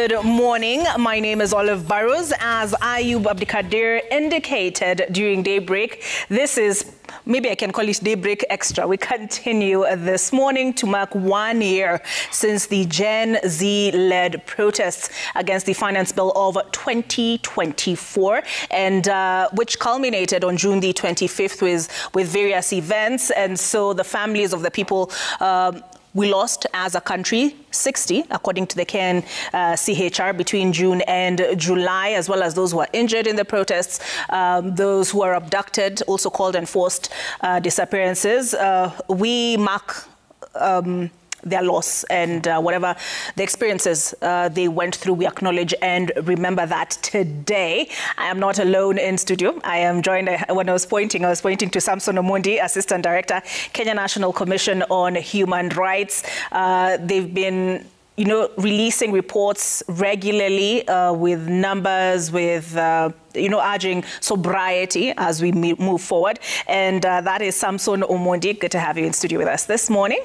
Good morning. My name is Olive Burrows. As Ayub Abdikadir indicated during Daybreak, this is, maybe I can call it Daybreak Extra. We continue this morning to mark 1 year since the Gen Z-led protests against the Finance Bill of 2024, and which culminated on June the 25th with various events. And so the families of the people we lost as a country 60, according to the CHR, between June and July, as well as those who are injured in the protests, those who are abducted, also called enforced disappearances. We mark their loss and whatever the experiences they went through, we acknowledge and remember that today. I am not alone in studio. I am joined, when I was pointing to Samson Omondi, Assistant Director, Kenya National Commission on Human Rights. They've been releasing reports regularly with numbers, with urging sobriety as we move forward. And that is Samson Omondi. Good to have you in studio with us this morning.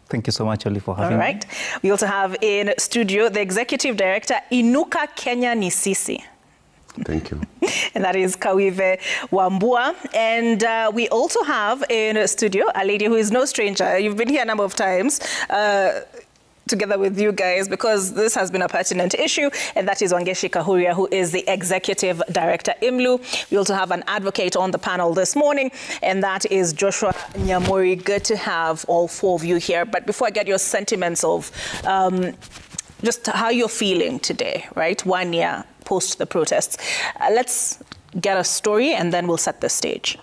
Thank you so much, Ali, for having me. All right. We also have in studio the Executive Director, Inuka Kenya ni Sisi. Thank you. And that is Kawive Wambua. And we also have in studio a lady who is no stranger. You've been here a number of times together with you guys, because this has been a pertinent issue, and that is Wangeshi Kahuria, who is the Executive Director, IMLU. We also have an advocate on the panel this morning, and that is Joshua Nyamori. Good to have all four of you here. But before I get your sentiments of just how you're feeling today, right? 1 year post the protests, let's get a story and then we'll set the stage.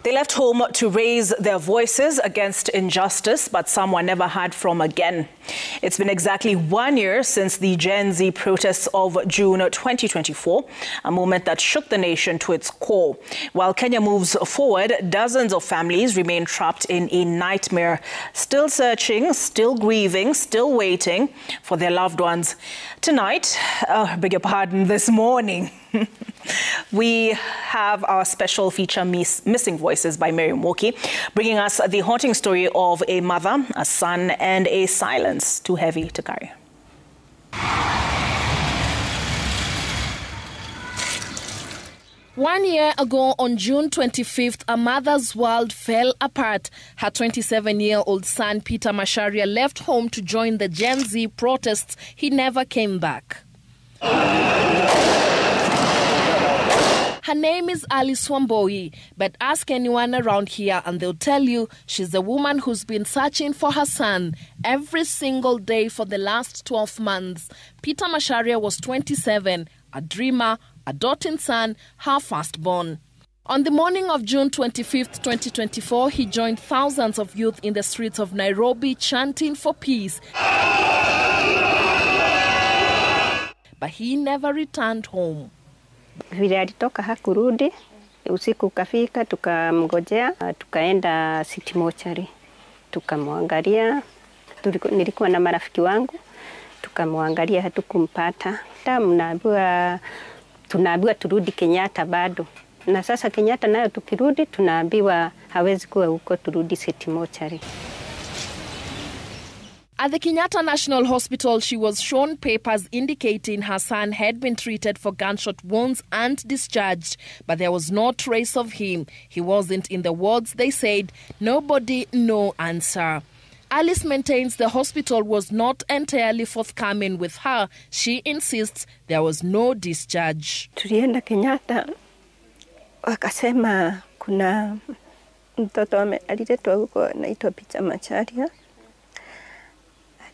They left home to raise their voices against injustice, but some were never heard from again. It's been exactly 1 year since the Gen Z protests of June 2024, a moment that shook the nation to its core. While Kenya moves forward, dozens of families remain trapped in a nightmare, still searching, still grieving, still waiting for their loved ones. Tonight, beg your pardon, this morning, we have our special feature, Missing Voices by Mary Mwoki, bringing us the haunting story of a mother, a son, and a silence too heavy to carry. 1 year ago, on June 25th, a mother's world fell apart. Her 27-year-old son, Peter Macharia, left home to join the Gen Z protests. He never came back. Her name is Alice Wamboi, but ask anyone around here and they'll tell you she's the woman who's been searching for her son every single day for the last 12 months. Peter Macharia was 27, a dreamer, a doting son, her firstborn. On the morning of June 25th, 2024, he joined thousands of youth in the streets of Nairobi chanting for peace. But he never returned home. Vile alitoka hakurudi, usiku ukafika, tukamngojea, tukaenda City Mortuary, tukamwangalia. Nilikuwa na marafiki wangu, tukamwangalia, hatukumpata. Tunaambiwa turudi Kenyatta bado. Na sasa Kenyatta nayo tukirudi, tunaambiwa hawezi kuwa huko, turudi City Mortuary. At the Kenyatta National Hospital, she was shown papers indicating her son had been treated for gunshot wounds and discharged, but there was no trace of him. He wasn't in the wards, they said. Nobody, no answer. Alice maintains the hospital was not entirely forthcoming with her. She insists there was no discharge. Tulienda Kenyatta, wakasema kuna mtoto aliletwa huko anaitwa Peter Macharia.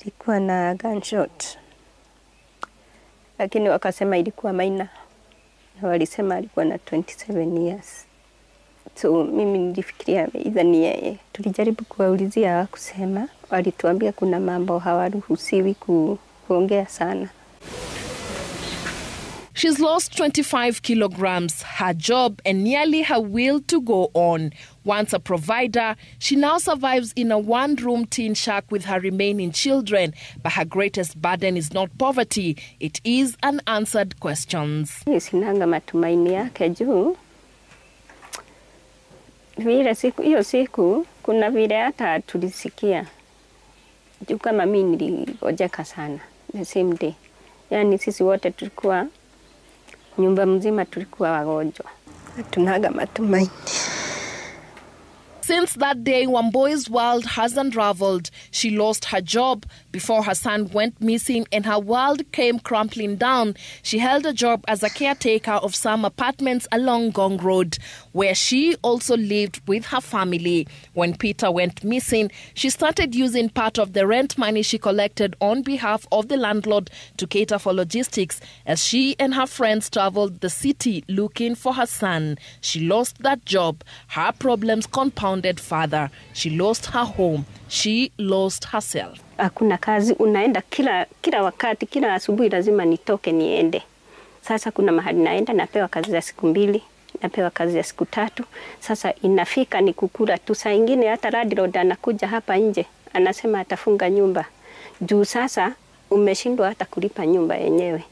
Alikuwa na gunshot, lakini wakasema ilikuwa minor. Walisema alikuwa na 27 years. So mimi nilifikiria either ni yeye. Tulijaribu kuwaulizia, hawakusema. Walituambia kuna mambo hawaruhusiwi kuongea sana. She's lost 25 kilograms, her job, and nearly her will to go on. Once a provider, she now survives in a one-room teen shack with her remaining children. But her greatest burden is not poverty, it is unanswered questions. Sinanga matumaini yake juu. Vile hiyo siku, kuna vile hata tulisikia. Juu kama mimi niligojeka sana, the same day. Yani sisi wote tulikuwa, nyumba mzima tulikuwa wagonjwa. Hatunaga matumaini. Since that day, Wamboi's world has unraveled. She lost her job before her son went missing and her world came crumbling down. She held a job as a caretaker of some apartments along Gong Road, where she also lived with her family. When Peter went missing, she started using part of the rent money she collected on behalf of the landlord to cater for logistics as she and her friends traveled the city looking for her son. She lost that job. Her problems compounded further. She lost her home. She lost herself. Hakuna kazi, unaenda kila wakati, kila asubuhi lazima nitoke niende. Sasa kuna mahali naenda napewa kazi za siku 2, napewa kazi ya siku 3. Sasa inafika ni kukula tu. Saa ingine hata landlord anakuja hapa nje, anasema atafunga nyumba. Juu sasa umeshindwa hata kulipa nyumba yenyewe.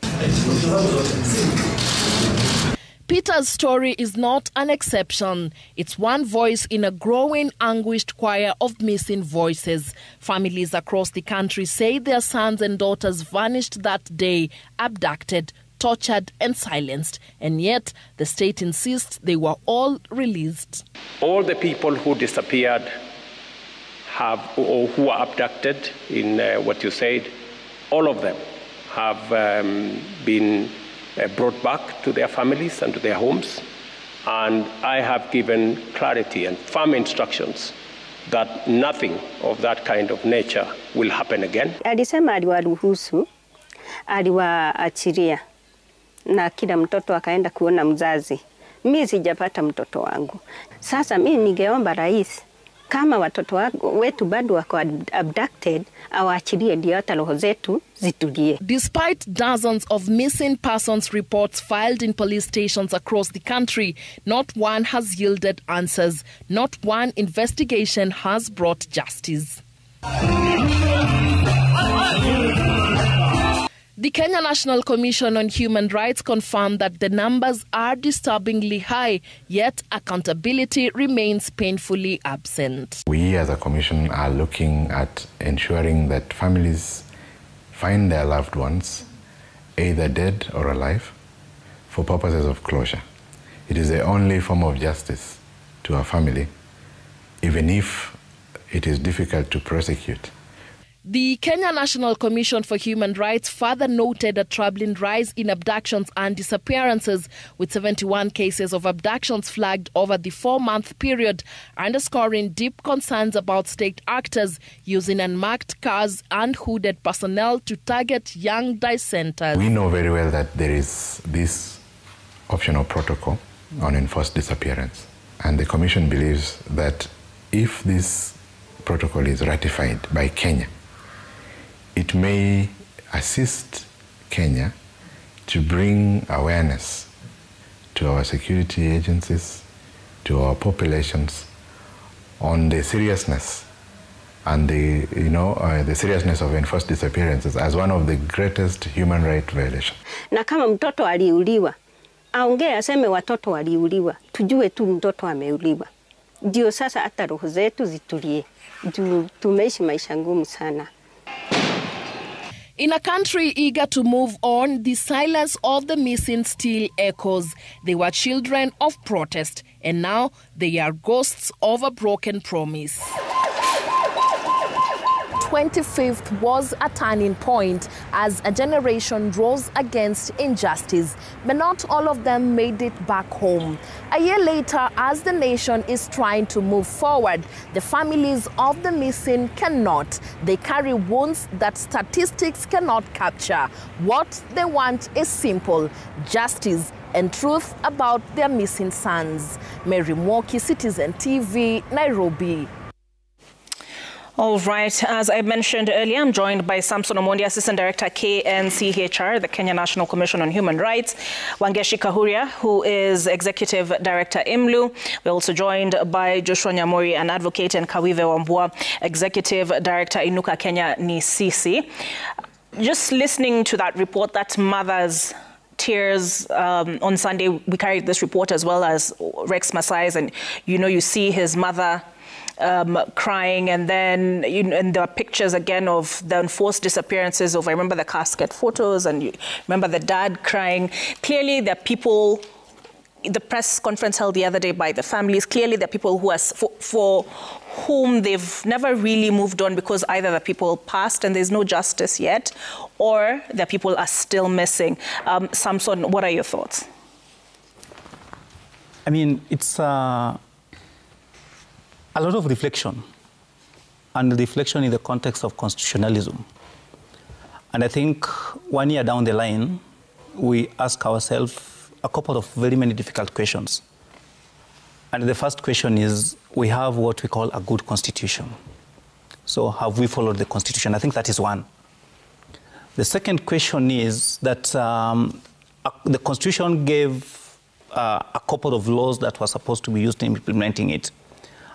Peter's story is not an exception. It's one voice in a growing, anguished choir of missing voices. Families across the country say their sons and daughters vanished that day, abducted, tortured and silenced. And yet, the state insists they were all released. All the people who disappeared or who were abducted in what you said, all of them have been brought back to their families and to their homes. And I have given clarity and firm instructions that nothing of that kind of nature will happen again. Alisema aliwaruhusu, aliwaachilia na kila mtoto akaenda kuona mzazi. Mimi sijapata mtoto wangu. Sasa mimi ningeomba rais, kama watoto wetu bado wako abducted, awaachilie ndio hata roho zetu zitulie. Despite dozens of missing persons reports filed in police stations across the country, not one has yielded answers. Not one investigation has brought justice. The Kenya National Commission on Human Rights confirmed that the numbers are disturbingly high, yet accountability remains painfully absent. We as a commission are looking at ensuring that families find their loved ones, either dead or alive, for purposes of closure. It is the only form of justice to a family, even if it is difficult to prosecute. The Kenya National Commission for Human Rights further noted a troubling rise in abductions and disappearances, with 71 cases of abductions flagged over the 4-month period, underscoring deep concerns about state actors using unmarked cars and hooded personnel to target young dissenters. We know very well that there is this optional protocol on enforced disappearance, and the Commission believes that if this protocol is ratified by Kenya, it may assist Kenya to bring awareness to our security agencies, to our populations, on the seriousness and the seriousness of enforced disappearances as one of the greatest human rights violations. Na kama mtoto aliuliwa, aongee aseme watoto waliuliwa, tujue tu mtoto ameuliwa. Ndio sasa hata roho zetu zitulie. Tumeishi maisha ngumu sana. In a country eager to move on, the silence of the missing still echoes. They were children of protest, and now they are ghosts of a broken promise. 25th was a turning point as a generation rose against injustice, but not all of them made it back home. A year later, as the nation is trying to move forward, the families of the missing cannot. They carry wounds that statistics cannot capture. What they want is simple: justice and truth about their missing sons. Mary Mwoki, Citizen TV, Nairobi. All right. As I mentioned earlier, I'm joined by Samson Omondi, Assistant Director, KNCHR, the Kenya National Commission on Human Rights, Wangeshi Kahuria, who is Executive Director, IMLU. We're also joined by Joshua Nyamori, an advocate, and Kawive Wambua, Executive Director, Inuka Kenya ni Sisi. Just listening to that report, that mother's tears on Sunday, we carried this report as well as Rex Masai's, and you see his mother crying, and then and there are pictures again of the enforced disappearances of, I remember the casket photos, and you remember the dad crying. Clearly there are people, the press conference held the other day by the families, clearly there are people who are, for whom they've never really moved on because either the people passed and there's no justice yet, or the people are still missing. Samson, what are your thoughts? I mean, it's a lot of reflection, and reflection in the context of constitutionalism. And I think 1 year down the line, we ask ourselves a couple of very many difficult questions. And the first question is, we have what we call a good constitution. So have we followed the constitution? I think that is one. The second question is that the constitution gave a couple of laws that were supposed to be used in implementing it.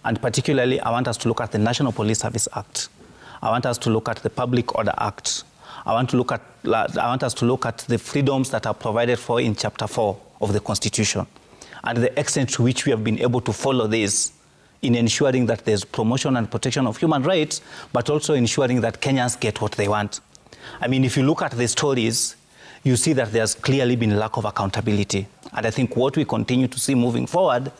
And particularly, I want us to look at the National Police Service Act. I want us to look at the Public Order Act. I want us to look at the freedoms that are provided for in Chapter 4 of the Constitution, and the extent to which we have been able to follow this in ensuring that there's promotion and protection of human rights, but also ensuring that Kenyans get what they want. I mean, if you look at the stories, you see that there's clearly been lack of accountability. And I think what we continue to see moving forward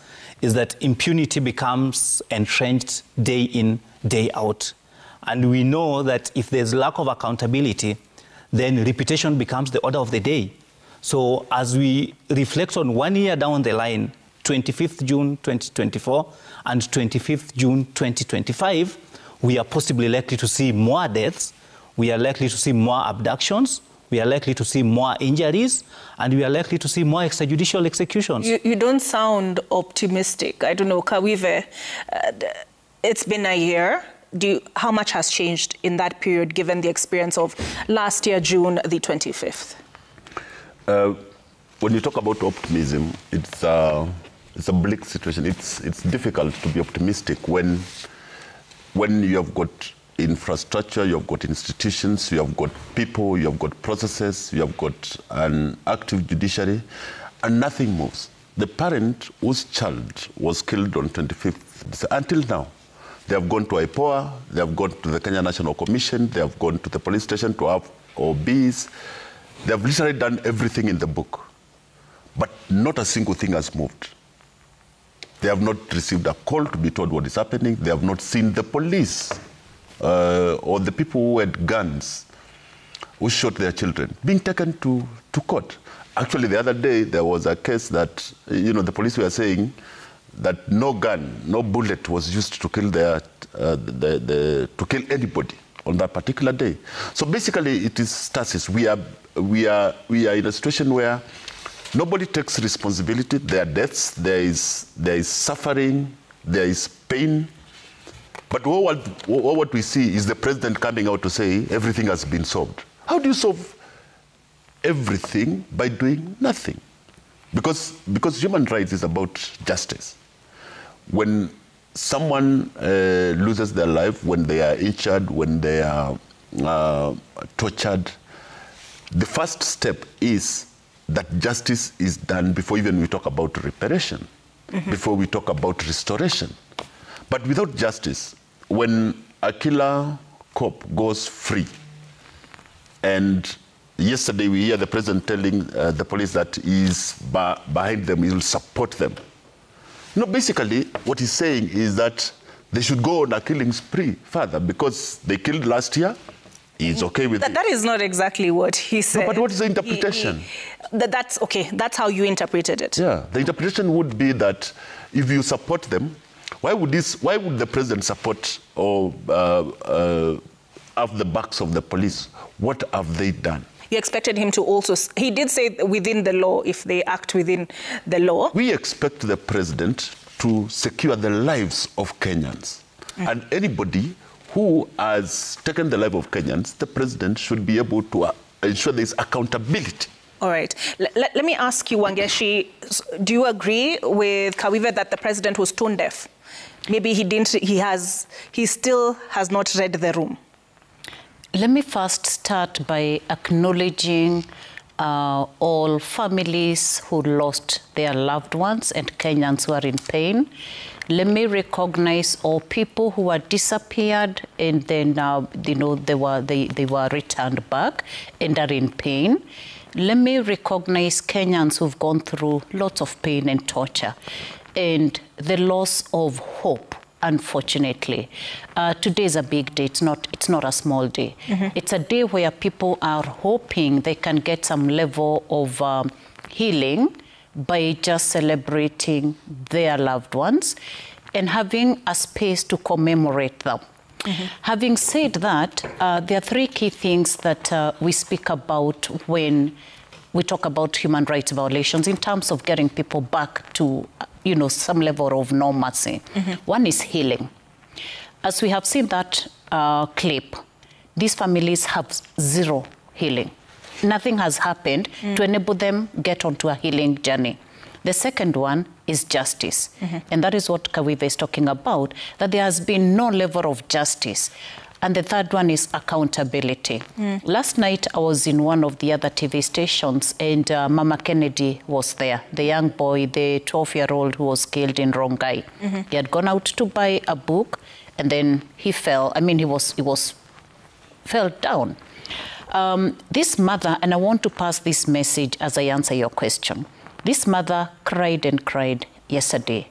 is that impunity becomes entrenched day in, day out. And we know that if there's lack of accountability, then reputation becomes the order of the day. So as we reflect on 1 year down the line, 25th June 2024 and 25th June 2025, we are possibly likely to see more deaths, we are likely to see more abductions, we are likely to see more injuries, and we are likely to see more extrajudicial executions. You don't sound optimistic. I don't know, Kawive, it's been a year. How much has changed in that period, given the experience of last year, June the 25th? When you talk about optimism, it's a bleak situation. It's difficult to be optimistic when you have got infrastructure, you have got institutions, you have got people, you have got processes, you have got an active judiciary, and nothing moves. The parent whose child was killed on 25th, until now, they have gone to IPOA, they have gone to the Kenya National Commission, they have gone to the police station to have OBs. They have literally done everything in the book, but not a single thing has moved. They have not received a call to be told what is happening. They have not seen the police or the people who had guns, who shot their children, being taken to court. Actually, the other day, there was a case that, the police were saying that no gun, no bullet was used to kill to kill anybody on that particular day. So basically, it is stasis. We are in a situation where nobody takes responsibility. There are deaths, there is suffering, there is pain. But what we see is the president coming out to say everything has been solved. How do you solve everything by doing nothing? Because human rights is about justice. When someone loses their life, when they are injured, when they are tortured, the first step is that justice is done before even we talk about reparation, before we talk about restoration. But without justice, when a killer cop goes free, and yesterday we hear the president telling the police that he's behind them, he will support them. Basically, what he's saying is that they should go on a killing spree further because they killed last year. He's okay with it. That is not exactly what he said. No, but what is the interpretation? That's okay. That's how you interpreted it. Yeah, the interpretation would be that if you support them, why would the president support or have the backs of the police? What have they done? You expected him to also, he did say within the law, if they act within the law. We expect the president to secure the lives of Kenyans. And anybody who has taken the life of Kenyans, the president should be able to ensure there is accountability. All right. Let me ask you, Wangeshi, do you agree with Kawive that the president was tone deaf? Maybe he still has not read the room. Let me first start by acknowledging all families who lost their loved ones and Kenyans who are in pain. Let me recognize all people who were disappeared and then they were returned back and are in pain. Let me recognize Kenyans who've gone through lots of pain and torture and the loss of hope. Unfortunately, today is a big day. It's not a small day. It's a day where people are hoping they can get some level of healing by just celebrating their loved ones and having a space to commemorate them. Having said that, there are three key things that we speak about when we talk about human rights violations in terms of getting people back to some level of normalcy. One is healing. As we have seen that clip, these families have zero healing. Nothing has happened to enable them get onto a healing journey. The second one is justice. And that is what Kawive is talking about, that there has been no level of justice. And the third one is accountability. Last night, I was in one of the other TV stations, and Mama Kennedy was there, the young boy, the 12-year-old who was killed in Rongai. He had gone out to buy a book, and then he fell. I mean, he fell down. This mother, and I want to pass this message as I answer your question. This mother cried and cried yesterday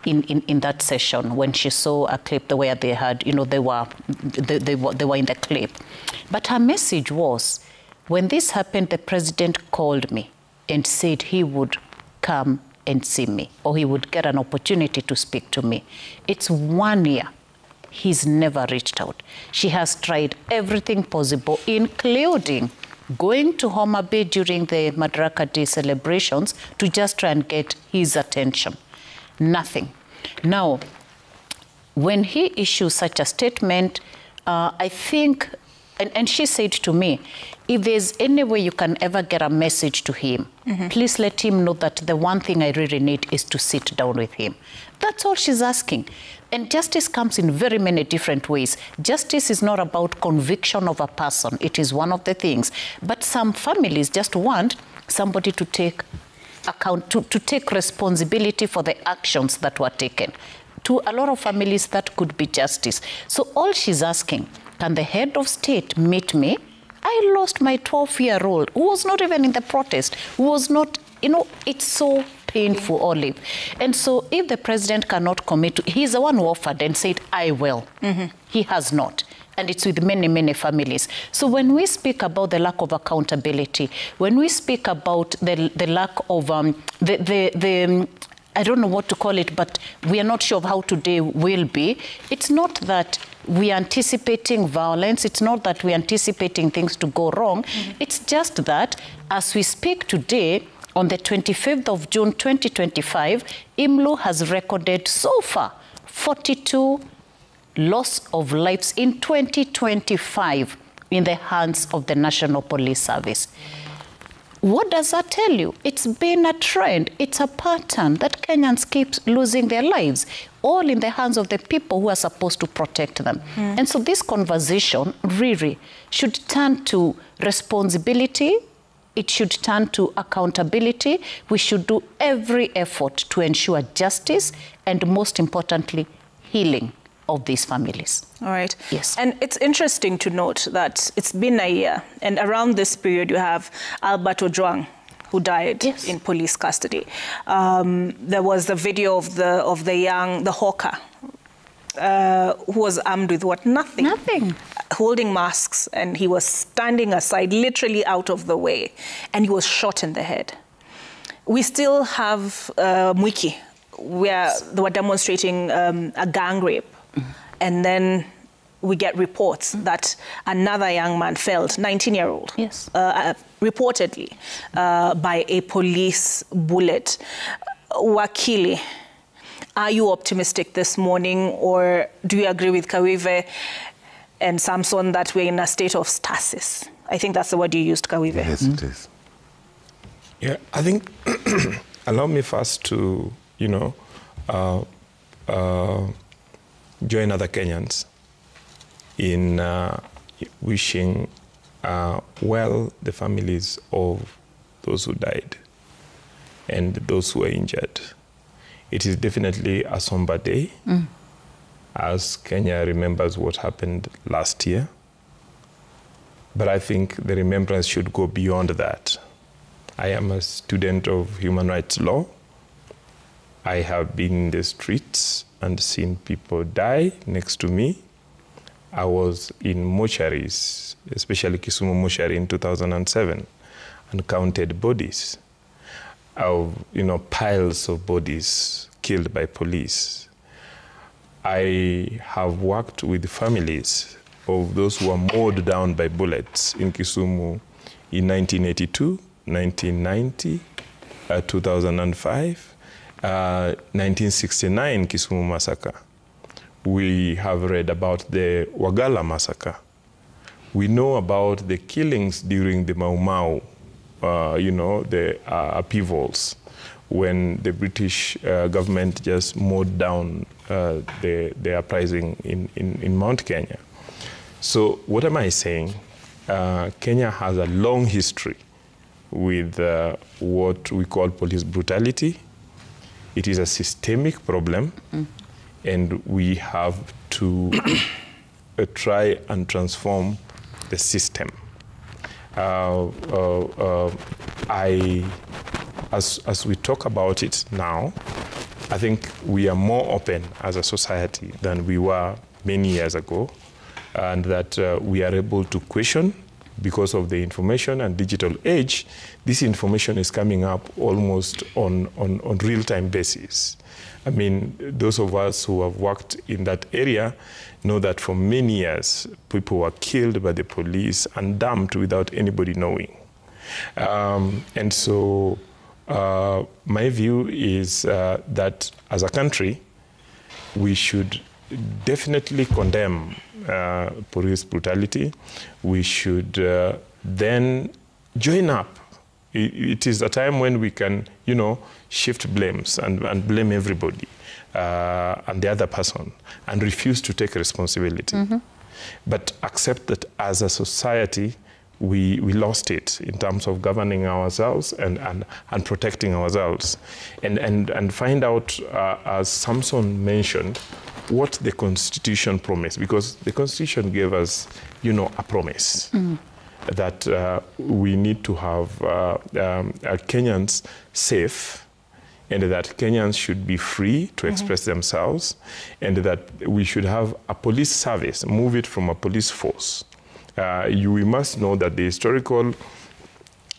in that session when she saw a clip where they had, they were in the clip. But her message was, when this happened, the president called me and said he would come and see me, or he would get an opportunity to speak to me. It's 1 year. He's never reached out. She has tried everything possible, including going to Homa Bay during the Madaraka Day celebrations to just try and get his attention. Nothing. Now, when he issues such a statement, I think, and she said to me, if there's any way you can ever get a message to him, please let him know that the one thing I really need is to sit down with him. That's all she's asking. And justice comes in very many different ways. Justice is not about conviction of a person. It is one of the things. But some families just want somebody to take to take responsibility for the actions that were taken. To a lot of families, that could be justice. So all she's asking, can the head of state meet me? I lost my 12-year-old who was not even in the protest, who was not, it's so painful, Olive. And so if the president cannot commit to, he's the one who offered and said, I will. He has not. And it's with many, many families. So when we speak about the lack of accountability, when we speak about the lack of I don't know what to call it, but we are not sure of how today will be. It's not that we are anticipating violence. It's not that we are anticipating things to go wrong. It's just that as we speak today, on the 25th of June 2025, IMLU has recorded so far 42 loss of lives in 2025 in the hands of the National Police Service. What does that tell you? It's been a trend. It's a pattern that Kenyans keep losing their lives, all in the hands of the people who are supposed to protect them. And so this conversation really should turn to responsibility. It should turn to accountability. We should do every effort to ensure justice and, most importantly, healing of these families. All right. Yes. And it's interesting to note that it's been a year, and around this period you have Albert Ojwang, who died in police custody. There was the video of the hawker who was armed with what? Nothing. Nothing. Holding masks, and he was standing aside, literally out of the way, and he was shot in the head. We still have Mwiki, where they were demonstrating a gang rape. And then we get reports that another young man felled, 19-year-old, reportedly, by a police bullet. Wakili, are you optimistic this morning, or do you agree with Kawive and Samson that we're in a state of stasis? I think that's the word you used, Kawive. Yes, it is. Yeah, I think, allow me first to, join other Kenyans in wishing well the families of those who died and those who were injured. It is definitely a somber day as Kenya remembers what happened last year. But I think the remembrance should go beyond that. I am a student of human rights law. I have been in the streets and seen people die next to me. I was in mortuaries, especially Kisumu mortuary in 2007, and counted bodies of, piles of bodies killed by police. I have worked with families of those who were mowed down by bullets in Kisumu in 1982, 1990, 2005, 1969 Kisumu massacre. We have read about the Wagala massacre. We know about the killings during the Mau Mau, the upheavals, when the British government just mowed down the uprising in Mount Kenya. So what am I saying? Kenya has a long history with what we call police brutality. It is a systemic problem, and we have to try and transform the system. As we talk about it now, I think we are more open as a society than we were many years ago, and that we are able to question because of the information and digital age. This information is coming up almost on real-time basis. I mean, those of us who have worked in that area know that for many years, people were killed by the police and dumped without anybody knowing. And so my view is that as a country, we should definitely condemn police brutality. We should then join up. It is a time when we can, shift blames and blame everybody and the other person and refuse to take responsibility. But accept that as a society, we lost it in terms of governing ourselves and protecting ourselves. And find out, as Samson mentioned, what the Constitution promised, because the Constitution gave us, a promise that we need to have Kenyans safe, and that Kenyans should be free to express themselves, and that we should have a police service, move it from a police force. We must know that the historical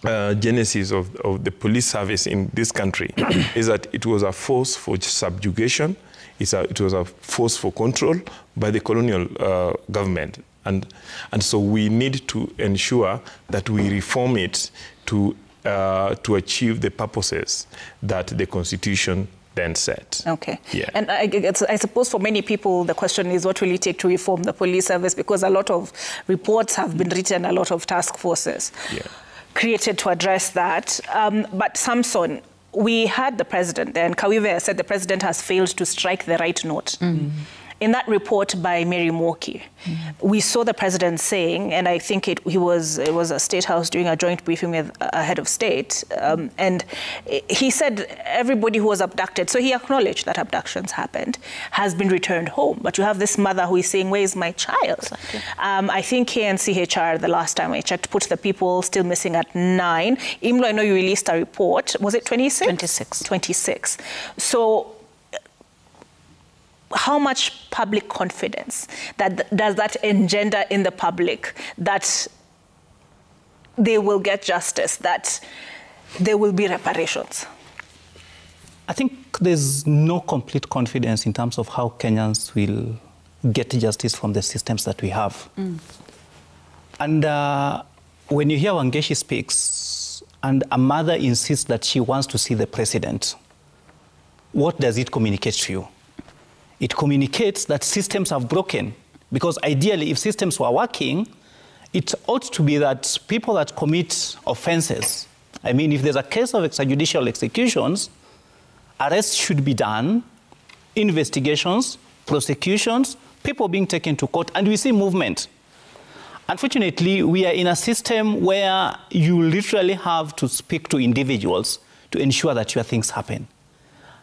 genesis of the police service in this country is that it was a force for subjugation. It was a force for control by the colonial government. And so we need to ensure that we reform it to achieve the purposes that the Constitution then set. Okay. Yeah. And I suppose for many people, the question is, what will it take to reform the police service? Because a lot of reports have been written, a lot of task forces created to address that. But Samson, we had the president, and Kawive said the president has failed to strike the right note. In that report by Mary Moki, we saw the president saying, and I think it was a State House doing a joint briefing with a head of state, and he said everybody who was abducted, so he acknowledged that abductions happened, has been returned home. But you have this mother who is saying, where is my child? Exactly. I think KNCHR, the last time I checked, put the people still missing at 9. Imlo, I know you released a report. Was it 26? 26. 26. So how much public confidence does that engender in the public that they will get justice, that there will be reparations? I think there's no complete confidence in terms of how Kenyans will get justice from the systems that we have. And when you hear Wangeshi speaks and a mother insists that she wants to see the president, what does it communicate to you? It communicates that systems have broken, because ideally, if systems were working, it ought to be that people that commit offenses, I mean, if there's a case of extrajudicial executions, arrests should be done, investigations, prosecutions, people being taken to court, and we see movement. Unfortunately, we are in a system where you literally have to speak to individuals to ensure that your things happen.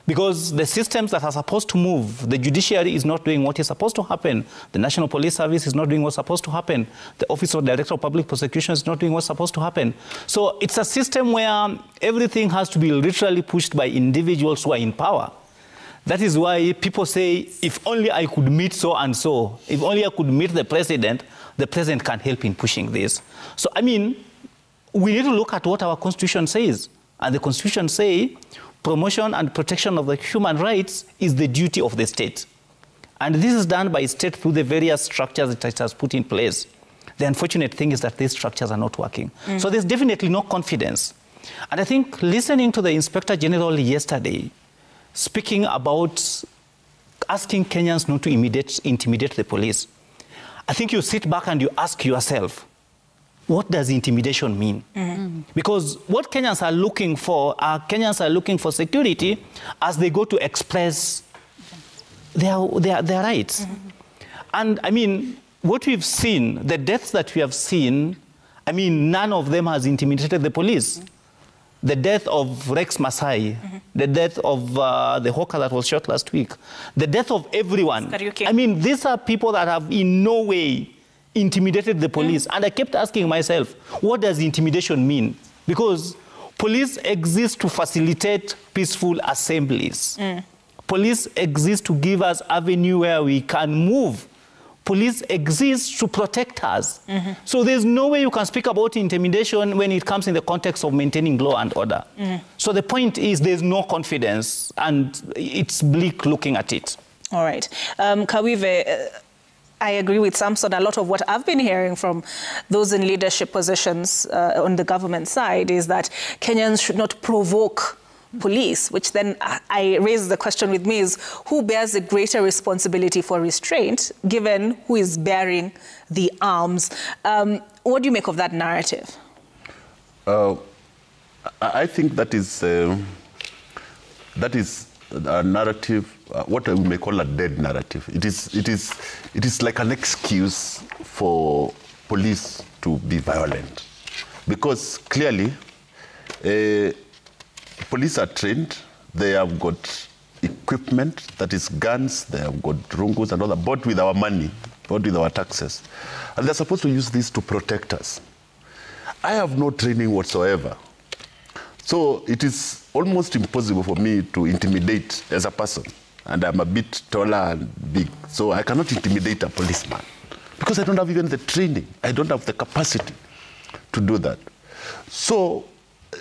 Because the systems that are supposed to move, the judiciary is not doing what is supposed to happen. The National Police Service is not doing what's supposed to happen. The Office of Director of Public Prosecution is not doing what's supposed to happen. So it's a system where everything has to be literally pushed by individuals who are in power. That is why people say, if only I could meet so and so, if only I could meet the president can help in pushing this. So, I mean, we need to look at what our Constitution says. And the Constitution says, promotion and protection of the human rights is the duty of the state. And this is done by state through the various structures that it has put in place. The unfortunate thing is that these structures are not working. So there's definitely no confidence. And I think listening to the Inspector General yesterday, speaking about asking Kenyans not to intimidate the police, I think you sit back and you ask yourself, what does intimidation mean? Because what Kenyans are looking for security as they go to express their rights. And I mean, what we've seen, the deaths that we have seen, I mean, none of them has intimidated the police. The death of Rex Masai, the death of the hawker that was shot last week, the death of everyone. I mean, these are people that have in no way intimidated the police. And I kept asking myself, what does intimidation mean? Because police exist to facilitate peaceful assemblies. Police exist to give us avenue where we can move. Police exists to protect us. So there's no way you can speak about intimidation when it comes in the context of maintaining law and order. So the point is there's no confidence, and it's bleak looking at it. All right. Kawive, I agree with Samson. A lot of what I've been hearing from those in leadership positions on the government side is that Kenyans should not provoke police, which then I raise the question with me is, who bears a greater responsibility for restraint, given who is bearing the arms? What do you make of that narrative? I think that is a narrative, what we may call a dead narrative. It is like an excuse for police to be violent, because clearly police are trained, they have got equipment, that is guns, they have got rungus and all that, bought with our money, bought with our taxes. And they're supposed to use this to protect us. I have no training whatsoever. So it is almost impossible for me to intimidate as a person. And I'm a bit taller and big, so I cannot intimidate a policeman because I don't have even the training. I don't have the capacity to do that. So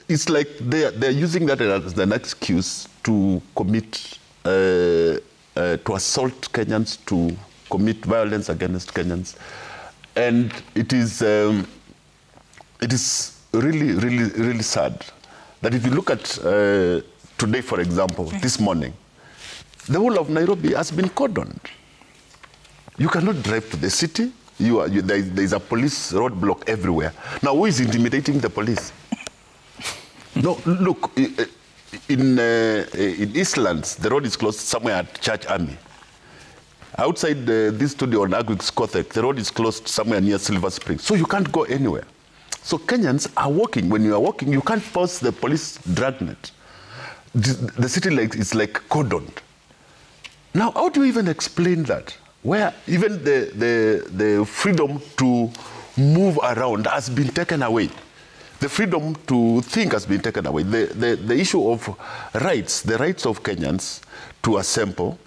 it's like they're using that as an excuse to commit, to assault Kenyans, to commit violence against Kenyans. And it is really, really, really sad that if you look at today, for example, this morning, the whole of Nairobi has been cordoned. You cannot drive to the city. There is a police roadblock everywhere. Now, who is intimidating the police? No, look, in Eastlands, the road is closed somewhere at Church Army. Outside this studio on Agwix Kothek, the road is closed somewhere near Silver Spring. So you can't go anywhere. So Kenyans are walking. When you are walking, you can't pass the police dragnet. The city is like cordoned. Now, how do you even explain that? Where even the freedom to move around has been taken away. The freedom to think has been taken away. The issue of rights, the rights of Kenyans to assemble,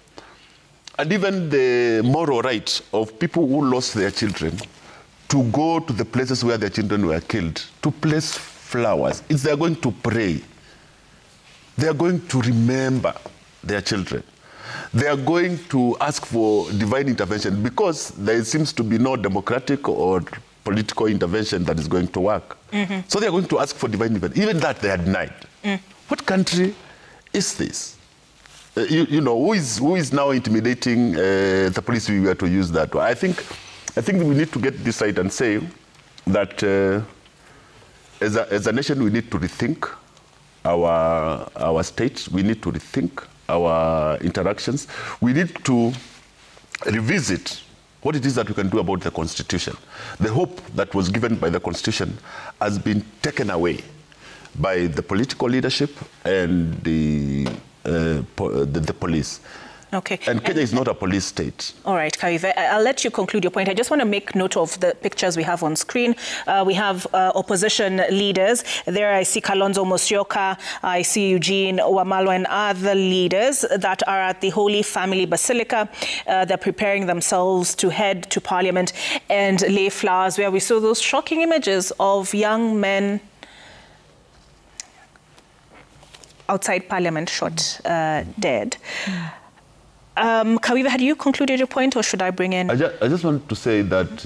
and even the moral right of people who lost their children to go to the places where their children were killed, to place flowers. They are going to pray. They are going to remember their children. They are going to ask for divine intervention because there seems to be no democratic or political intervention that is going to work. So they are going to ask for divine intervention. Even that they are denied. What country is this? You know, who is now intimidating the police if we were to use that? I think we need to get this right and say that as a nation we need to rethink our state. We need to rethink our interactions. We need to revisit what it is that we can do about the Constitution. The hope that was given by the Constitution has been taken away by the political leadership and the police. Okay. And Kenya is not a police state. All right, Kaive, I'll let you conclude your point. I just want to make note of the pictures we have on screen. We have opposition leaders. There I see Kalonzo Musyoka, I see Eugene Wamalwa and other leaders that are at the Holy Family Basilica. They're preparing themselves to head to Parliament and lay flowers, where we saw those shocking images of young men outside Parliament shot dead. Kawiva, had you concluded your point, or should I bring in? I just want to say that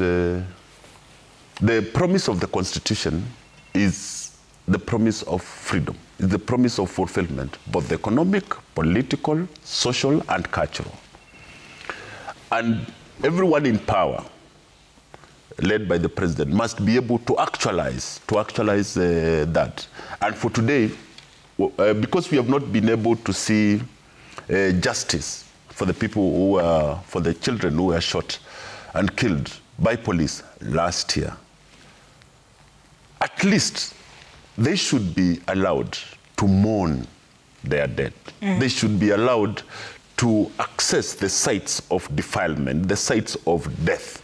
the promise of the Constitution is the promise of freedom, is the promise of fulfillment, both economic, political, social, and cultural. And everyone in power, led by the president, must be able to actualize that. And for today, because we have not been able to see justice for the people who are, for the children who were shot and killed by police last year, at least they should be allowed to mourn their dead. They should be allowed to access the sites of defilement, the sites of death,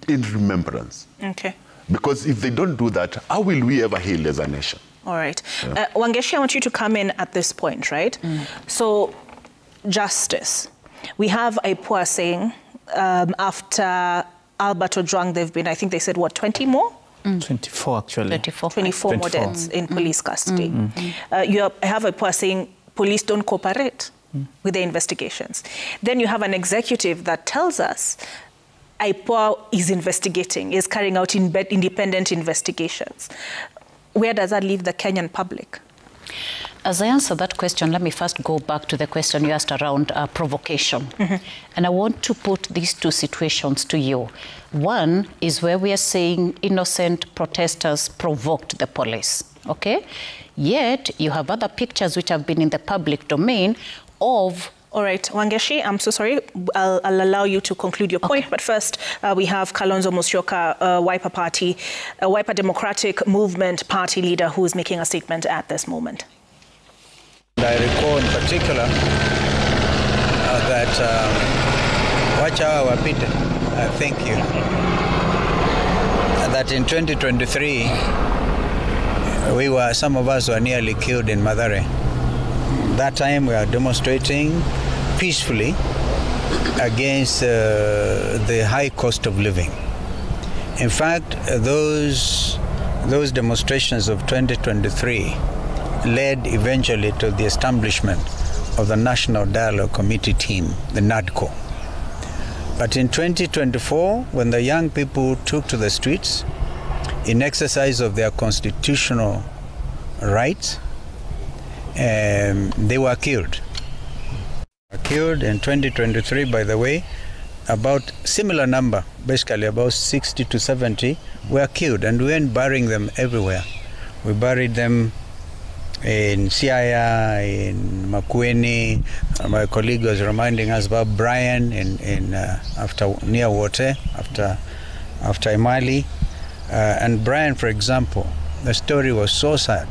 in remembrance. Okay. Because if they don't do that, how will we ever heal as a nation? All right. Wangeshi, I want you to come in at this point, right? So, justice. We have a poor saying, after Albert Ojwang, they've been, I think they said, what, 20 more? 24, actually. 24 more deaths in police custody. You have a poor saying, police don't cooperate with the investigations. Then you have an executive that tells us IPOA is investigating, is carrying out independent investigations. Where does that leave the Kenyan public? As I answer that question, let me first go back to the question you asked around provocation. And I want to put these two situations to you. One is where we are saying innocent protesters provoked the police, okay? Yet, you have other pictures which have been in the public domain of... All right, Wangeshi, I'm so sorry. I'll allow you to conclude your point. But first, we have Kalonzo Musyoka, Wiper Party, Wiper Democratic Movement Party leader, who is making a statement at this moment. I recall in particular that Wacha Wapite, thank you, that in 2023, some of us were nearly killed in Mathare. That time we are demonstrating peacefully against the high cost of living. In fact, those demonstrations of 2023 led eventually to the establishment of the National Dialogue Committee team, the NADCO. But in 2024, when the young people took to the streets in exercise of their constitutional rights, they were killed. Killed in 2023, by the way, about similar number, basically about 60 to 70, were killed, and we went burying them everywhere. We buried them in Siaya, in Makueni. My colleague was reminding us about Brian after near Wote, after Emali. And Brian, for example, the story was so sad.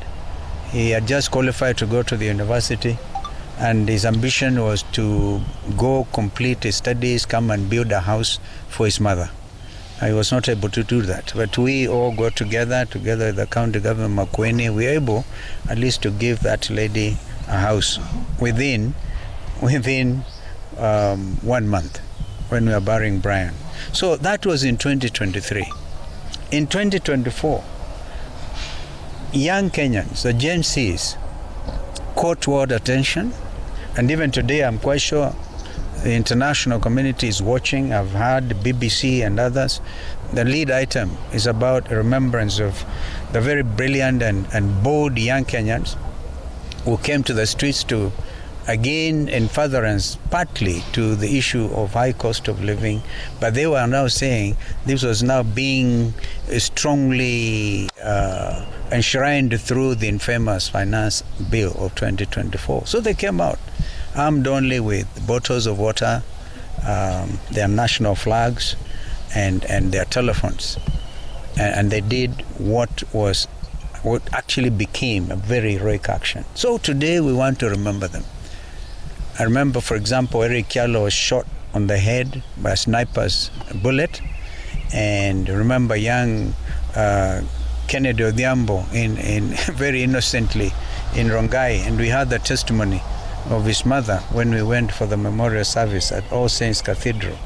He had just qualified to go to the university, and his ambition was to go complete his studies, come and build a house for his mother. I was not able to do that, but we all got together with the county government, Makueni. We were able at least to give that lady a house within 1 month when we were burying Brian. So that was in 2023. In 2024, young Kenyans, the Gen Zs, caught world attention, and even today I'm quite sure the international community is watching. I've heard the BBC and others. The lead item is about a remembrance of the very brilliant and bold young Kenyans who came to the streets to, again, in furtherance partly to the issue of high cost of living, but they were now saying this was now being strongly enshrined through the infamous finance bill of 2024. So they came out armed only with bottles of water, their national flags and their telephones. And they did what actually became a very heroic action. So today we want to remember them. I remember, for example, Eric Kyalo was shot on the head by a sniper's bullet, and remember young Kennedy Odhiambo in very innocently in Rongai, and we had the testimony of his mother when we went for the memorial service at All Saints Cathedral.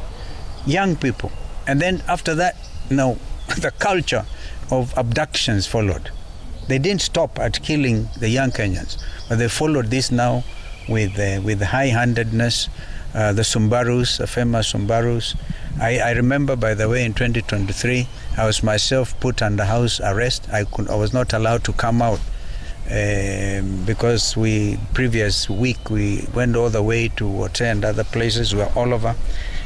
Young people. And then after that, the culture of abductions followed. They didn't stop at killing the young Kenyans, but they followed this now with high-handedness. The Sumbarus, the famous Sumbarus. I remember, by the way, in 2023, I was myself put under house arrest. I was not allowed to come out because previous week we went all the way to Wote and other places. We were all over.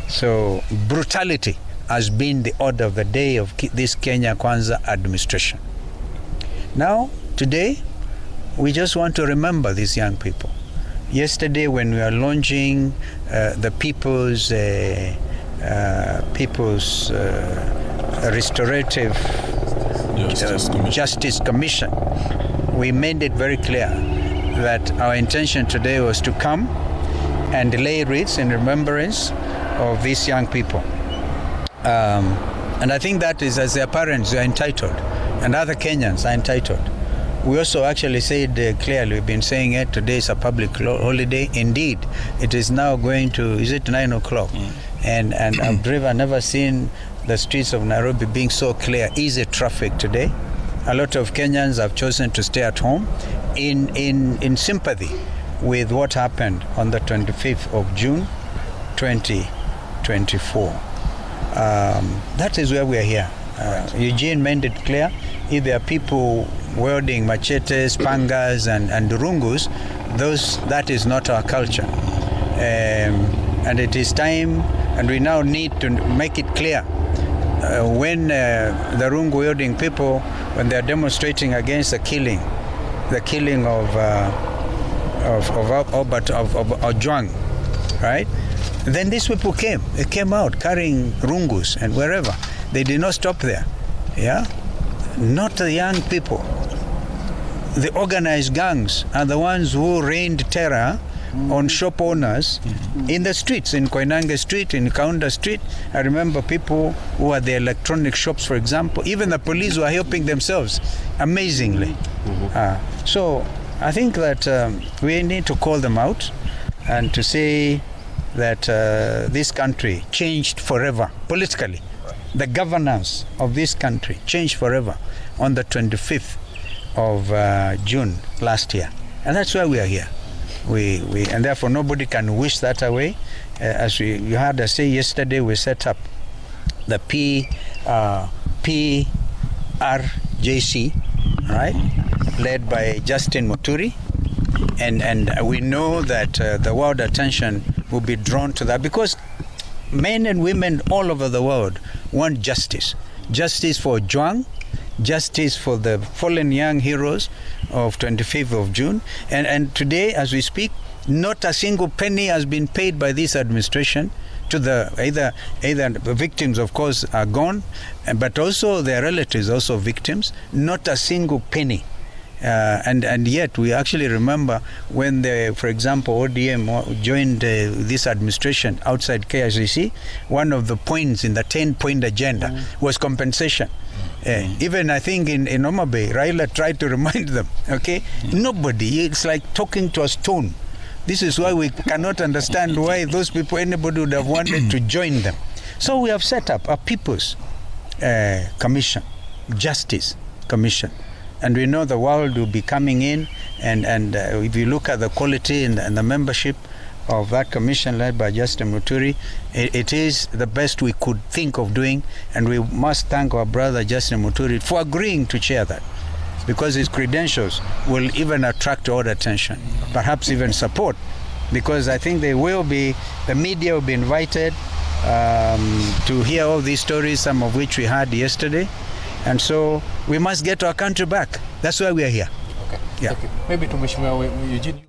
So brutality has been the order of the day of this Kenya Kwanza administration. Now, today, we just want to remember these young people. Yesterday, when we were launching the People's Restorative Justice Commission, we made it very clear that our intention today was to come and lay wreaths in remembrance of these young people. And I think that is, as their parents, they are entitled, and other Kenyans are entitled. We also actually said clearly, we've been saying it, today is a public holiday. Indeed, it is now going to, is it 9 o'clock? And I've never seen the streets of Nairobi being so clear, easy traffic today. A lot of Kenyans have chosen to stay at home in sympathy with what happened on the 25th of June, 2024. That is where we are here. Eugene made it clear, if there are people wielding machetes, pangas, and rungus, that is not our culture. And it is time, and we now need to make it clear when the rungu wielding people, when they are demonstrating against the killing of Ojwang, right? Then these people came out carrying rungus and wherever. They did not stop there. Yeah? Not the young people. The organized gangs are the ones who rained terror on shop owners in the streets, in Koinange Street, in Kaunda Street. I remember people who had the electronic shops, for example. Even the police were helping themselves, amazingly. So I think that we need to call them out and to say that this country changed forever, politically. The governance of this country changed forever on the 25th of June last year. And that's why we are here. And therefore nobody can wish that away. As you heard us say yesterday, we set up the PRJC, right, led by Justin Muturi. And we know that the world attention will be drawn to that because men and women all over the world want justice. Justice for Ojwang, justice for the fallen young heroes of 25th of June. And today, as we speak, not a single penny has been paid by this administration to either the victims, of course, are gone, but also their relatives, also victims, not a single penny. And yet we actually remember when, for example, ODM joined this administration outside KICC, one of the points in the 10-point agenda was compensation. Even I think in Homa Bay, Raila tried to remind them, okay? Nobody, it's like talking to a stone. This is why we cannot understand why those people, anybody would have wanted to join them. So we have set up a People's Commission, Justice Commission. And we know the world will be coming in, and if you look at the quality and the membership of that commission led by Justin Muturi, it is the best we could think of doing, and we must thank our brother Justin Muturi for agreeing to chair that, because his credentials will even attract all attention, perhaps even support, because I think the media will be invited to hear all these stories, some of which we heard yesterday. And so we must get our country back. That's why we are here. Okay. Yeah. Thank you. Maybe to Mheshimiwa Eugene.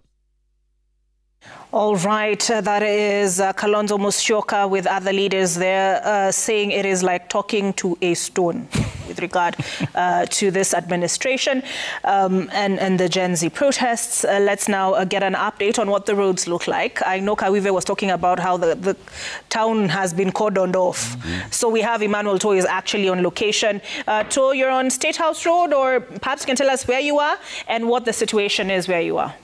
All right, that is Kalonzo Musyoka with other leaders there saying it is like talking to a stone with regard to this administration and the Gen Z protests. Let's now get an update on what the roads look like. I know Kawive was talking about how the town has been cordoned off. So we have Emmanuel To is actually on location. To, you're on State House Road, or perhaps you can tell us where you are and what the situation is where you are.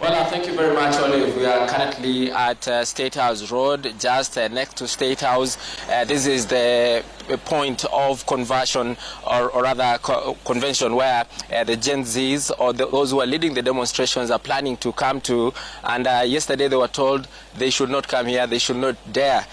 Well, thank you very much, Olive. We are currently at State House Road, just next to State House. This is the point of conversion, or rather convention, where the Gen Zs, or those who are leading the demonstrations, are planning to come to. And yesterday they were told they should not come here, they should not dare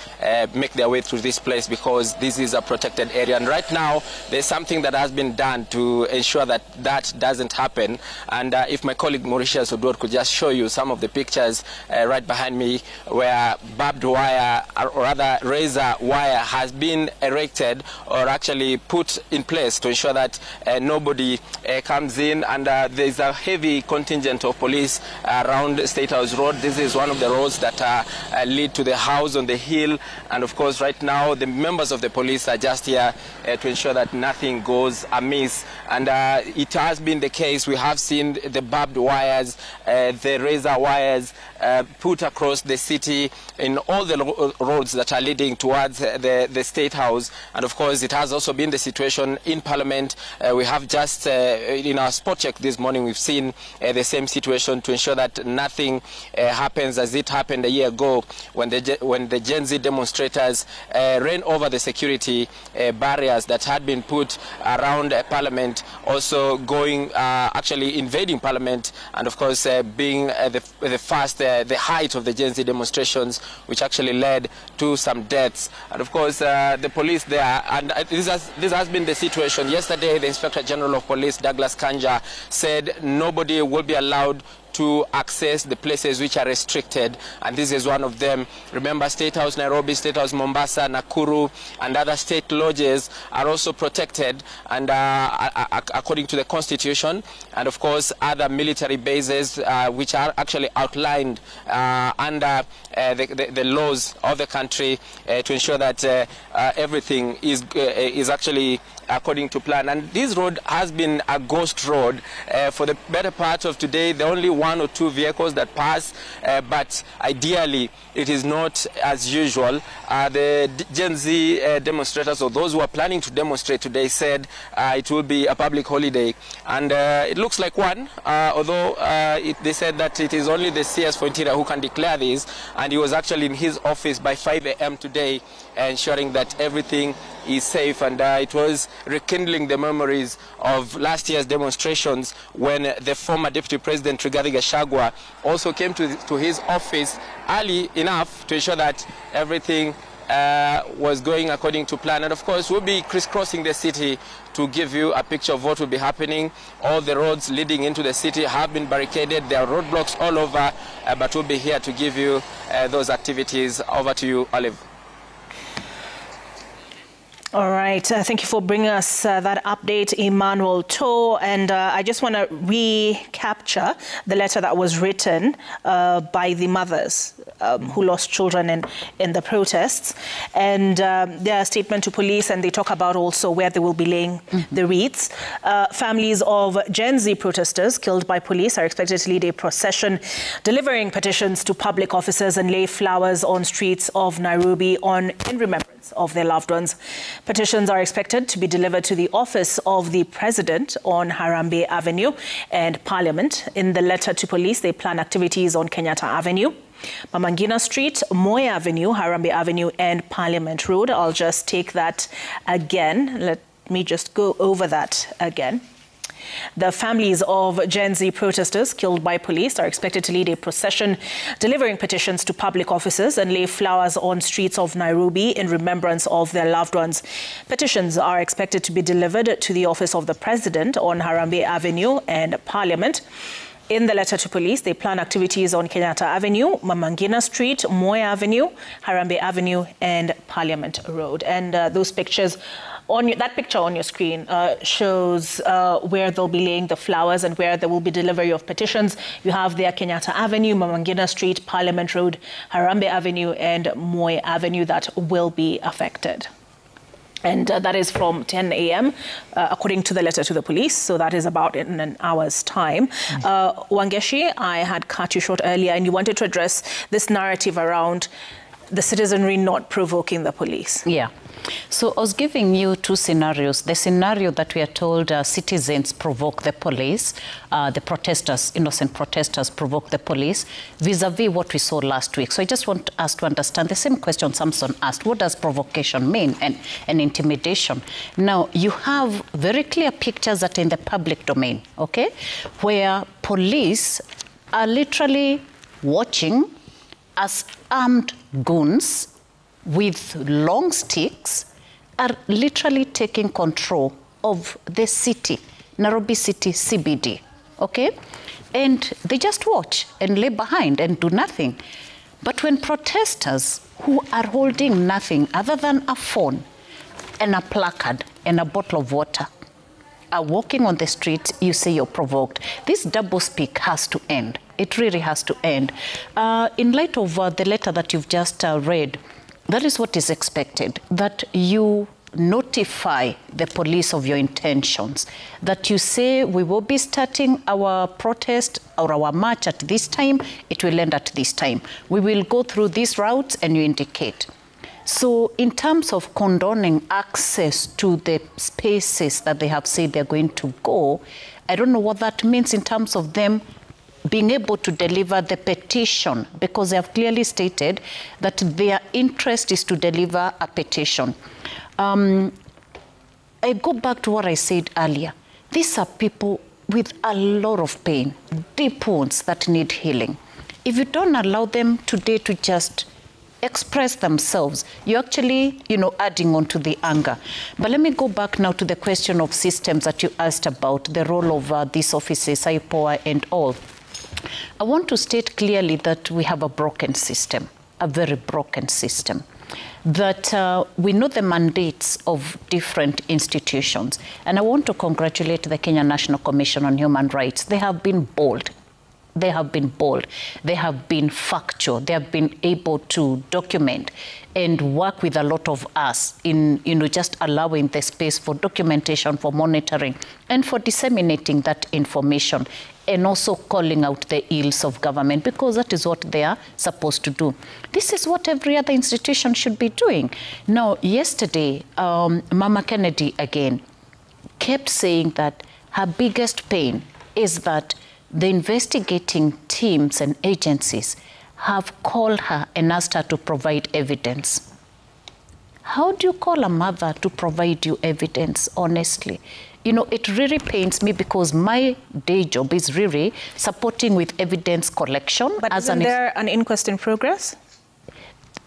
make their way through this place because this is a protected area. And right now, there's something that has been done to ensure that that doesn't happen. And if my colleague Mauritius Odwor could just show you some of the pictures right behind me, where barbed wire, or rather razor wire, has been erected or actually put in place to ensure that nobody comes in. And there's a heavy contingent of police around State House Road. This is one of the roads that lead to the house on the hill. And of course, right now, the members of the police are just here to ensure that nothing goes amiss. And it has been the case. We have seen the barbed wires, the razor wires put across the city in all the roads that are leading towards the State House. And of course, it has also been the situation in Parliament. We have just, in our spot check this morning, we've seen the same situation to ensure that nothing happens as it happened a year ago when the Gen Z demonstrators ran over the security barriers that had been put around Parliament, also going, actually invading Parliament, and of course being the height of the Gen Z demonstrations, which actually led to some deaths. And of course the police there, and this has been the situation. Yesterday, the Inspector General of Police, Douglas Kanja, said nobody will be allowed to access the places which are restricted, and this is one of them. Remember, State House Nairobi, State House Mombasa, Nakuru, and other state lodges are also protected, and according to the Constitution, and of course other military bases which are actually outlined under the laws of the country to ensure that everything is actually according to plan. And this road has been a ghost road for the better part of today. There are only 1 or 2 vehicles that pass, but ideally it is not as usual. The Gen Z demonstrators, or those who are planning to demonstrate today, said it will be a public holiday, and it looks like one, although they said that it is only the CS for Interior who can declare this, and he was actually in his office by 5 a.m. today, ensuring that everything is safe. And it was rekindling the memories of last year's demonstrations when the former Deputy President Rigathi Gachagua also came to his office early enough to ensure that everything was going according to plan. And of course, we'll be crisscrossing the city to give you a picture of what will be happening. All the roads leading into the city have been barricaded. There are roadblocks all over, but we'll be here to give you those activities. Over to you, Olive. All right. Thank you for bringing us that update, Emmanuel To. And I just want to recapture the letter that was written by the mothers who lost children in the protests, and their statement to police, and they talk about also where they will be laying the wreaths. Families of Gen Z protesters killed by police are expected to lead a procession delivering petitions to public offices and lay flowers on streets of Nairobi in remembrance of their loved ones. Petitions are expected to be delivered to the office of the President on Harambee Avenue and Parliament. In the letter to police, they plan activities on Kenyatta Avenue, Mama Ngina Street, Moi Avenue, Harambee Avenue, and Parliament Road. I'll just take that again. Let me just go over that again. The families of Gen Z protesters killed by police are expected to lead a procession delivering petitions to public offices and lay flowers on streets of Nairobi in remembrance of their loved ones. Petitions are expected to be delivered to the office of the President on Harambee Avenue and Parliament. In the letter to police, they plan activities on Kenyatta Avenue, Mama Ngina Street, Moi Avenue, Harambee Avenue, and Parliament Road. And those pictures that picture on your screen shows where they'll be laying the flowers and where there will be delivery of petitions. You have there Kenyatta Avenue, Mama Ngina Street, Parliament Road, Harambee Avenue, and Moi Avenue that will be affected. And that is from 10 a.m., according to the letter to the police. So that is about in an hour's time. Wangeshi, I had cut you short earlier, and you wanted to address this narrative around the citizenry not provoking the police. Yeah. So I was giving you two scenarios. The scenario that we are told citizens provoke the police, the protesters, innocent protesters provoke the police, vis-a-vis what we saw last week. So I just want us to understand the same question Samson asked. What does provocation mean and intimidation? Now, you have very clear pictures that are in the public domain, okay, where police are literally watching as armed goons with long sticks are literally taking control of the city, Nairobi City CBD, okay? And they just watch and lay behind and do nothing. But when protesters who are holding nothing other than a phone and a placard and a bottle of water are walking on the street, you say you're provoked. This doublespeak has to end. It really has to end. In light of the letter that you've just read, that is what is expected, that you notify the police of your intentions, that you say we will be starting our protest or our march at this time, it will end at this time. We will go through these routes and you indicate. So in terms of condoning access to the spaces that they have said they're going to go, I don't know what that means in terms of them being able to deliver the petition, because they have clearly stated that their interest is to deliver a petition. I go back to what I said earlier. These are people with a lot of pain, deep wounds that need healing. If you don't allow them today to just express themselves, you're actually, adding on to the anger. But let me go back now to the question of systems that you asked about, the role of these offices, IPOA and all. I want to state clearly that we have a broken system, a very broken system, that we know the mandates of different institutions. And I want to congratulate the Kenya National Commission on Human Rights. They have been bold. They have been bold. They have been factual. They have been able to document and work with a lot of us in, just allowing the space for documentation, for monitoring, and for disseminating that information, and also calling out the ills of government, because that is what they are supposed to do. This is what every other institution should be doing. Now, yesterday, Mama Kennedy again kept saying that her biggest pain is that the investigating teams and agencies have called her and asked her to provide evidence. How do you call a mother to provide you evidence, honestly? It really pains me, because my day job is really supporting with evidence collection. But isn't there an inquest in progress?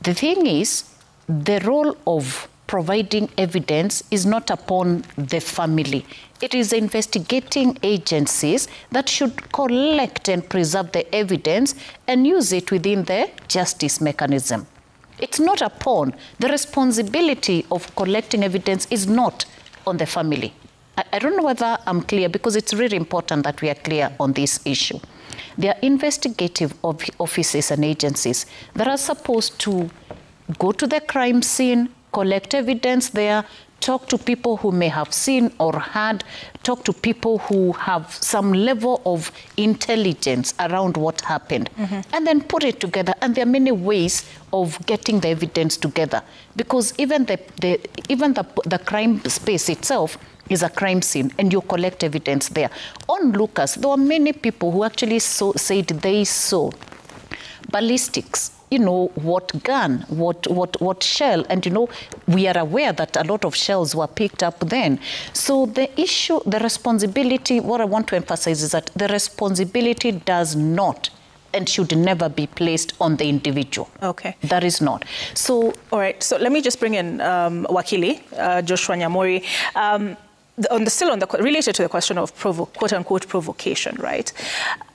The thing is, the role of providing evidence is not upon the family. It is investigating agencies that should collect and preserve the evidence and use it within the justice mechanism. It's not upon. The responsibility of collecting evidence is not on the family. I don't know whether I'm clear, because it's really important that we are clear on this issue. There are investigative offices and agencies that are supposed to go to the crime scene, collect evidence there, talk to people who may have seen or heard, talk to people who have some level of intelligence around what happened, and then put it together. And there are many ways of getting the evidence together, because even the crime space itself is a crime scene, and you collect evidence there. On Lucas, there were many people who actually said they saw ballistics, what gun, what shell, and we are aware that a lot of shells were picked up then. So the issue, the responsibility, what I want to emphasize is that the responsibility does not and should never be placed on the individual. Okay. That is not. So, all right, so let me just bring in Wakili, Joshua Nyamori. Related to the question of quote-unquote provocation, right?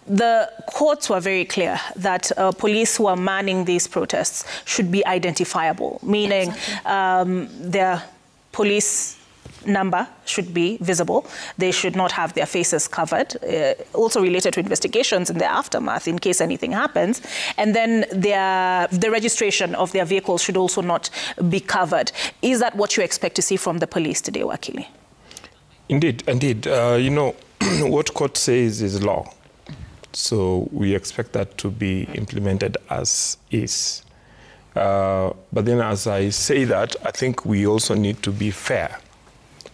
The courts were very clear that police who are manning these protests should be identifiable, meaning they're police number should be visible. They should not have their faces covered, also related to investigations in the aftermath in case anything happens. And then the registration of their vehicles should also not be covered. Is that what you expect to see from the police today, Wakili? Indeed, indeed. You know, what court says is law. So we expect that to be implemented as is. But then as I say that, I think we also need to be fair.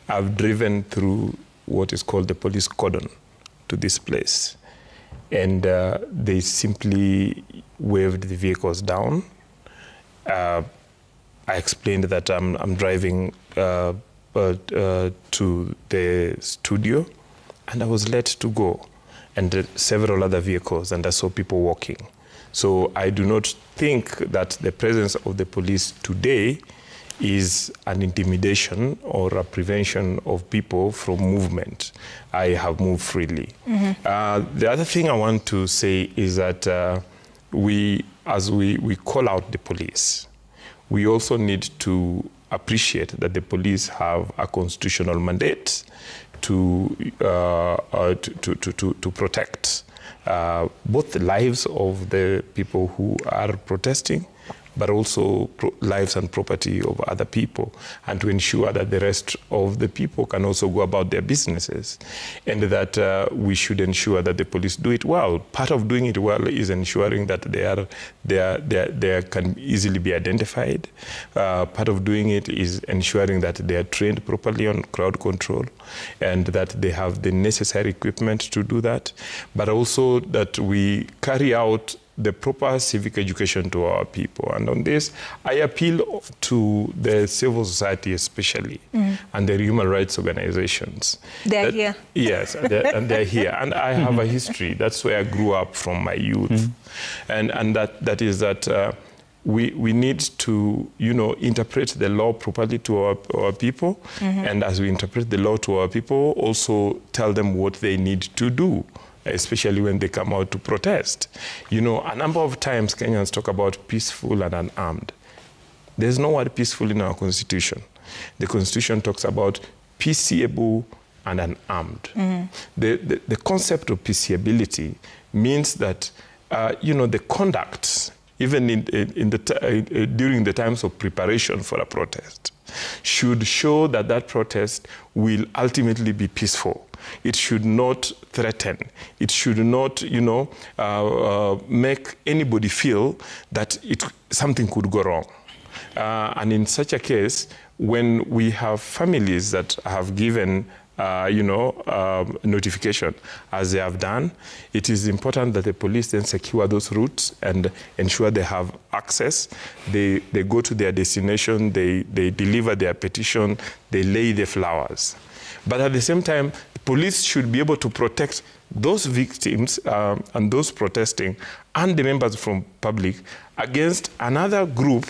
I've driven through what is called the police cordon to this place. And they simply waved the vehicles down. I explained that I'm driving to the studio, and I was let to go. And several other vehicles, and I saw people walking. So I do not think that the presence of the police today is an intimidation or a prevention of people from movement. I have moved freely. The other thing I want to say is that as we call out the police, we also need to appreciate that the police have a constitutional mandate to protect both the lives of the people who are protesting, but also lives and property of other people, and to ensure that the rest of the people can also go about their businesses, and that we should ensure that the police do it well. Part of doing it well is ensuring that they can easily be identified. Part of doing it is ensuring that they are trained properly on crowd control, and that they have the necessary equipment to do that, but also that we carry out the proper civic education to our people. And on this, I appeal to the civil society especially, and the human rights organizations. They're here. Yes, and they're here. And I have a history. That's where I grew up from my youth. And that is that we need to, interpret the law properly to our people. And as we interpret the law to our people, also tell them what they need to do, especially when they come out to protest. A number of times Kenyans talk about peaceful and unarmed. There's no word peaceful in our constitution. The constitution talks about peaceable and unarmed. The concept of peaceability means that, the conduct, even during the times of preparation for a protest, should show that that protest will ultimately be peaceful. It should not threaten. It should not, make anybody feel that something could go wrong. And in such a case, when we have families that have given notification, as they have done, it is important that the police then secure those routes and ensure they have access. They go to their destination, they deliver their petition, they lay the flowers. But at the same time, the police should be able to protect those victims and those protesting and the members from public against another group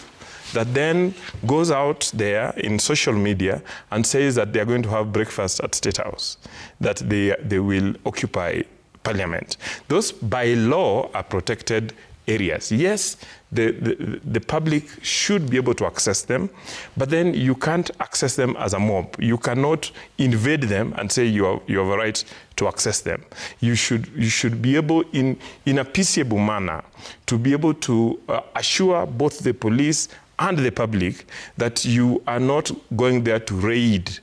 that then goes out there in social media and says that they're going to have breakfast at State House, that they will occupy Parliament. Those, by law, are protected areas. Yes, the public should be able to access them, but then you can't access them as a mob. You cannot invade them and say you have a right to access them. You should be able, in a peaceable manner, to be able to assure both the police and the public that you are not going there to raid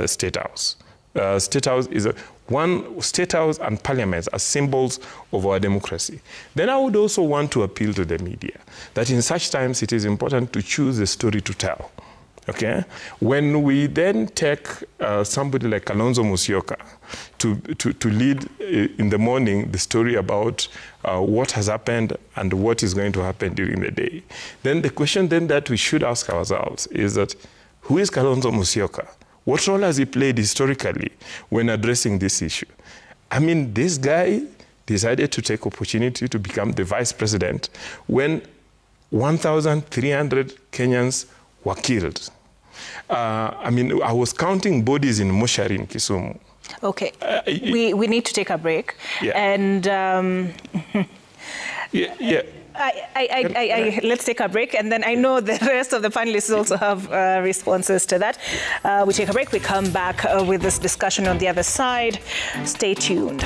State House. State House is State House and Parliament are symbols of our democracy. Then I would also want to appeal to the media that in such times it is important to choose a story to tell. Okay? When we then take somebody like Kalonzo Musyoka to lead in the morning the story about what has happened and what is going to happen during the day, then the question then that we should ask ourselves is that, who is Kalonzo Musyoka? What role has he played historically when addressing this issue? I mean, this guy decided to take opportunity to become the vice president when 1,300 Kenyans were killed. I mean, I was counting bodies in mortuary in Kisumu. Okay, we need to take a break. Yeah. And Let's take a break, and then I know the rest of the panelists also have responses to that. We take a break. We come back with this discussion on the other side. Stay tuned.